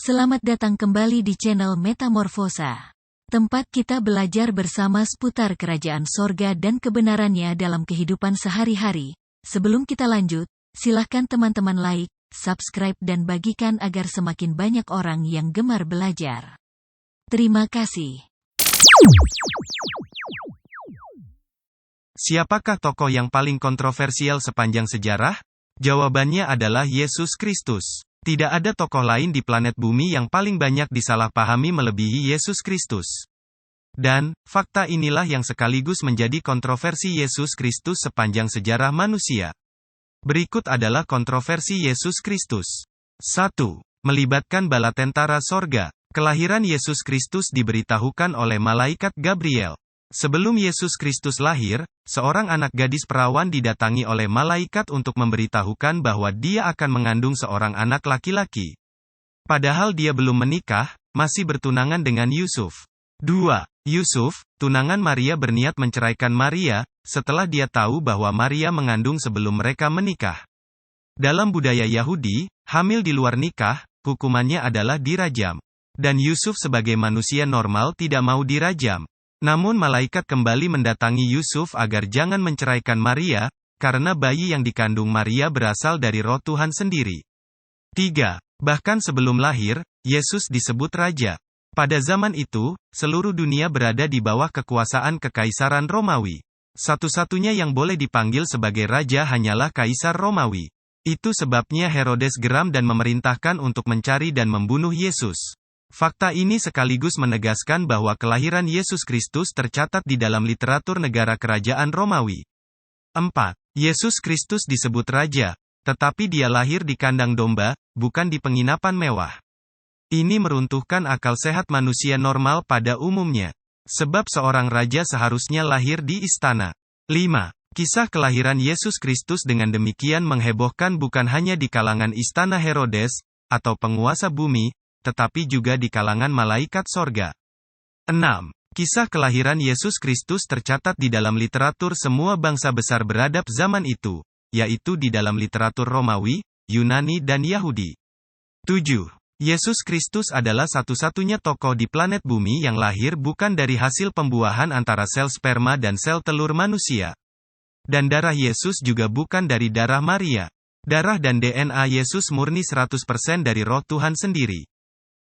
Selamat datang kembali di channel Metamorfosa. Tempat kita belajar bersama seputar kerajaan sorga dan kebenarannya dalam kehidupan sehari-hari. Sebelum kita lanjut, silahkan teman-teman like, subscribe dan bagikan agar semakin banyak orang yang gemar belajar. Terima kasih. Siapakah tokoh yang paling kontroversial sepanjang sejarah? Jawabannya adalah Yesus Kristus. Tidak ada tokoh lain di planet bumi yang paling banyak disalahpahami melebihi Yesus Kristus. Dan, fakta inilah yang sekaligus menjadi kontroversi Yesus Kristus sepanjang sejarah manusia. Berikut adalah kontroversi Yesus Kristus. 1. Melibatkan bala tentara sorga. Kelahiran Yesus Kristus diberitahukan oleh malaikat Gabriel. Sebelum Yesus Kristus lahir, seorang anak gadis perawan didatangi oleh malaikat untuk memberitahukan bahwa dia akan mengandung seorang anak laki-laki. Padahal dia belum menikah, masih bertunangan dengan Yusuf. 2. Yusuf, tunangan Maria berniat menceraikan Maria, setelah dia tahu bahwa Maria mengandung sebelum mereka menikah. Dalam budaya Yahudi, hamil di luar nikah, hukumannya adalah dirajam. Dan Yusuf sebagai manusia normal tidak mau dirajam. Namun malaikat kembali mendatangi Yusuf agar jangan menceraikan Maria, karena bayi yang dikandung Maria berasal dari Roh Tuhan sendiri. 3. Bahkan sebelum lahir, Yesus disebut raja. Pada zaman itu, seluruh dunia berada di bawah kekuasaan Kekaisaran Romawi. Satu-satunya yang boleh dipanggil sebagai raja hanyalah Kaisar Romawi. Itu sebabnya Herodes geram dan memerintahkan untuk mencari dan membunuh Yesus. Fakta ini sekaligus menegaskan bahwa kelahiran Yesus Kristus tercatat di dalam literatur negara kerajaan Romawi. 4. Yesus Kristus disebut raja, tetapi dia lahir di kandang domba, bukan di penginapan mewah. Ini meruntuhkan akal sehat manusia normal pada umumnya. Sebab seorang raja seharusnya lahir di istana. 5. Kisah kelahiran Yesus Kristus dengan demikian menghebohkan bukan hanya di kalangan istana Herodes, atau penguasa bumi, tetapi juga di kalangan malaikat sorga. 6. Kisah kelahiran Yesus Kristus tercatat di dalam literatur semua bangsa besar beradab zaman itu, yaitu di dalam literatur Romawi, Yunani dan Yahudi. 7. Yesus Kristus adalah satu-satunya tokoh di planet bumi yang lahir bukan dari hasil pembuahan antara sel sperma dan sel telur manusia. Dan darah Yesus juga bukan dari darah Maria. Darah dan DNA Yesus murni 100% dari Roh Tuhan sendiri.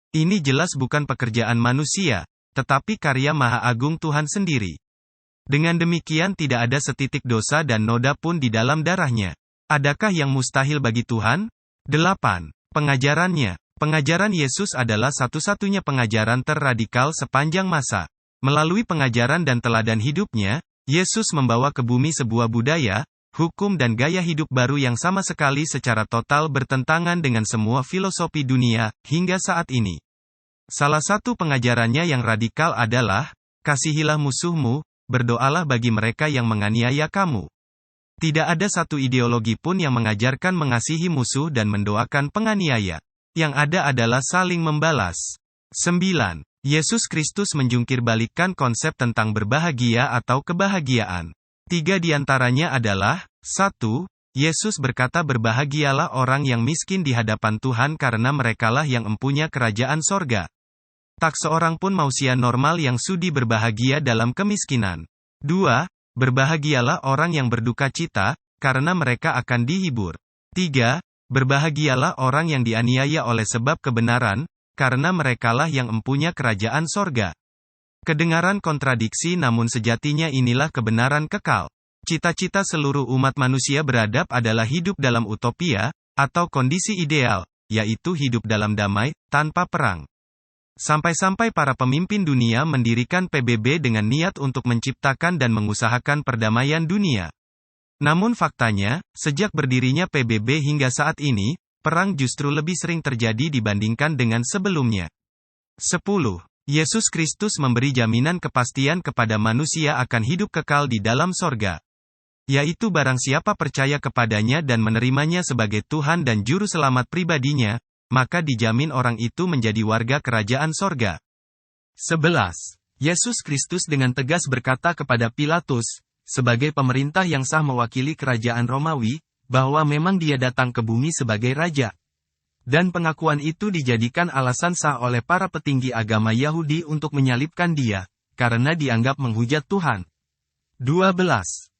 Ini jelas bukan pekerjaan manusia, tetapi karya Maha Agung Tuhan sendiri. Dengan demikian tidak ada setitik dosa dan noda pun di dalam darahnya. Adakah yang mustahil bagi Tuhan? 8. Pengajarannya. Pengajaran Yesus adalah satu-satunya pengajaran terradikal sepanjang masa. Melalui pengajaran dan teladan hidupnya, Yesus membawa ke bumi sebuah budaya, hukum dan gaya hidup baru yang sama sekali secara total bertentangan dengan semua filosofi dunia, hingga saat ini. Salah satu pengajarannya yang radikal adalah, kasihilah musuhmu, berdoalah bagi mereka yang menganiaya kamu. Tidak ada satu ideologi pun yang mengajarkan mengasihi musuh dan mendoakan penganiaya. Yang ada adalah saling membalas. 9. Yesus Kristus menjungkirbalikkan konsep tentang berbahagia atau kebahagiaan. 3 diantaranya adalah, 1. Yesus berkata berbahagialah orang yang miskin di hadapan Tuhan karena merekalah yang empunya kerajaan sorga. Tak seorang pun manusia normal yang sudi berbahagia dalam kemiskinan. 2. Berbahagialah orang yang berduka cita, karena mereka akan dihibur. 3. Berbahagialah orang yang dianiaya oleh sebab kebenaran, karena merekalah yang empunya kerajaan sorga. Kedengaran kontradiksi namun sejatinya inilah kebenaran kekal. Cita-cita seluruh umat manusia beradab adalah hidup dalam utopia, atau kondisi ideal, yaitu hidup dalam damai, tanpa perang. Sampai-sampai para pemimpin dunia mendirikan PBB dengan niat untuk menciptakan dan mengusahakan perdamaian dunia. Namun faktanya, sejak berdirinya PBB hingga saat ini, perang justru lebih sering terjadi dibandingkan dengan sebelumnya. 10. Yesus Kristus memberi jaminan kepastian kepada manusia akan hidup kekal di dalam sorga. Yaitu barang siapa percaya kepadanya dan menerimanya sebagai Tuhan dan Juru Selamat pribadinya, maka dijamin orang itu menjadi warga kerajaan sorga. 11. Yesus Kristus dengan tegas berkata kepada Pilatus, sebagai pemerintah yang sah mewakili kerajaan Romawi, bahwa memang dia datang ke bumi sebagai raja. Dan pengakuan itu dijadikan alasan sah oleh para petinggi agama Yahudi untuk menyalibkan dia, karena dianggap menghujat Tuhan. 12.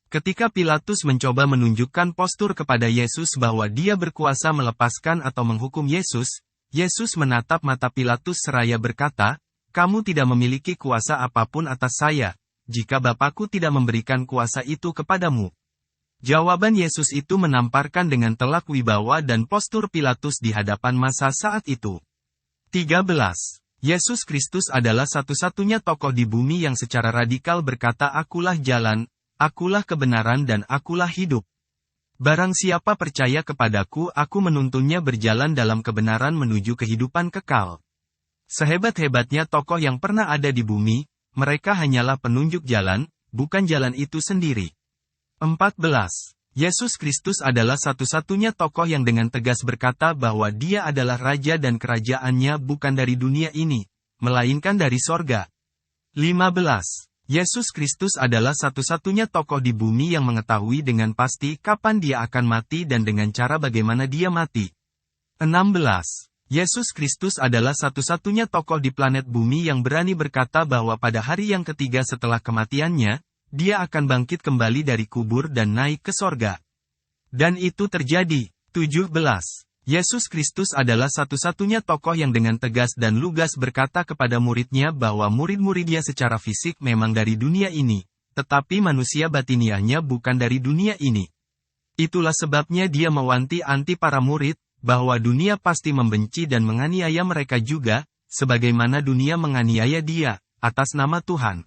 Ketika Pilatus mencoba menunjukkan postur kepada Yesus bahwa dia berkuasa melepaskan atau menghukum Yesus, Yesus menatap mata Pilatus seraya berkata, "Kamu tidak memiliki kuasa apapun atas saya, jika Bapakku tidak memberikan kuasa itu kepadamu." Jawaban Yesus itu menamparkan dengan telak wibawa dan postur Pilatus di hadapan massa saat itu. 13. Yesus Kristus adalah satu-satunya tokoh di bumi yang secara radikal berkata, "Akulah jalan, akulah kebenaran dan akulah hidup. Barang siapa percaya kepadaku, aku menuntunnya berjalan dalam kebenaran menuju kehidupan kekal." Sehebat-hebatnya tokoh yang pernah ada di bumi, mereka hanyalah penunjuk jalan, bukan jalan itu sendiri. 14. Yesus Kristus adalah satu-satunya tokoh yang dengan tegas berkata bahwa dia adalah raja dan kerajaannya bukan dari dunia ini, melainkan dari sorga. 15. Yesus Kristus adalah satu-satunya tokoh di bumi yang mengetahui dengan pasti kapan dia akan mati dan dengan cara bagaimana dia mati. 16. Yesus Kristus adalah satu-satunya tokoh di planet bumi yang berani berkata bahwa pada hari yang ketiga setelah kematiannya, dia akan bangkit kembali dari kubur dan naik ke sorga. Dan itu terjadi. 17. Yesus Kristus adalah satu-satunya tokoh yang dengan tegas dan lugas berkata kepada muridnya bahwa murid-muridnya secara fisik memang dari dunia ini, tetapi manusia batiniahnya bukan dari dunia ini. Itulah sebabnya dia mewanti-wanti para murid, bahwa dunia pasti membenci dan menganiaya mereka juga, sebagaimana dunia menganiaya dia, atas nama Tuhan.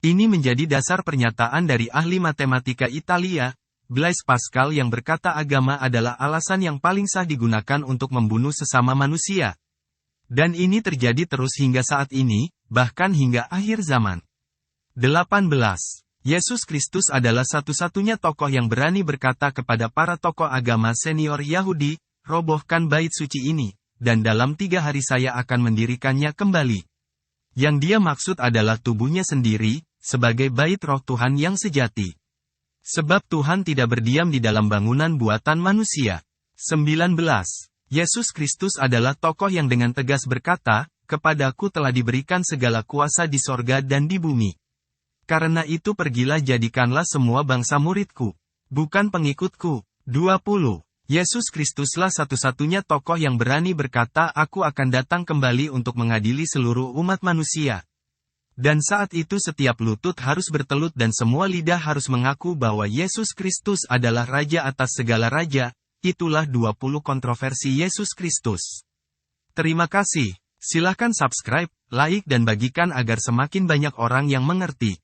Ini menjadi dasar pernyataan dari ahli matematika Italia, Blaise Pascal yang berkata agama adalah alasan yang paling sah digunakan untuk membunuh sesama manusia. Dan ini terjadi terus hingga saat ini, bahkan hingga akhir zaman. 18. Yesus Kristus adalah satu-satunya tokoh yang berani berkata kepada para tokoh agama senior Yahudi, "Robohkan bait suci ini, dan dalam 3 hari saya akan mendirikannya kembali." Yang dia maksud adalah tubuhnya sendiri, sebagai bait roh Tuhan yang sejati. Sebab Tuhan tidak berdiam di dalam bangunan buatan manusia. 19. Yesus Kristus adalah tokoh yang dengan tegas berkata, "Kepadaku telah diberikan segala kuasa di sorga dan di bumi. Karena itu pergilah jadikanlah semua bangsa muridku, bukan pengikutku." 20. Yesus Kristuslah satu-satunya tokoh yang berani berkata, "Aku akan datang kembali untuk mengadili seluruh umat manusia." Dan saat itu setiap lutut harus bertelut dan semua lidah harus mengaku bahwa Yesus Kristus adalah Raja atas segala raja. Itulah 20 kontroversi Yesus Kristus. Terima kasih. Silakan subscribe, like dan bagikan agar semakin banyak orang yang mengerti.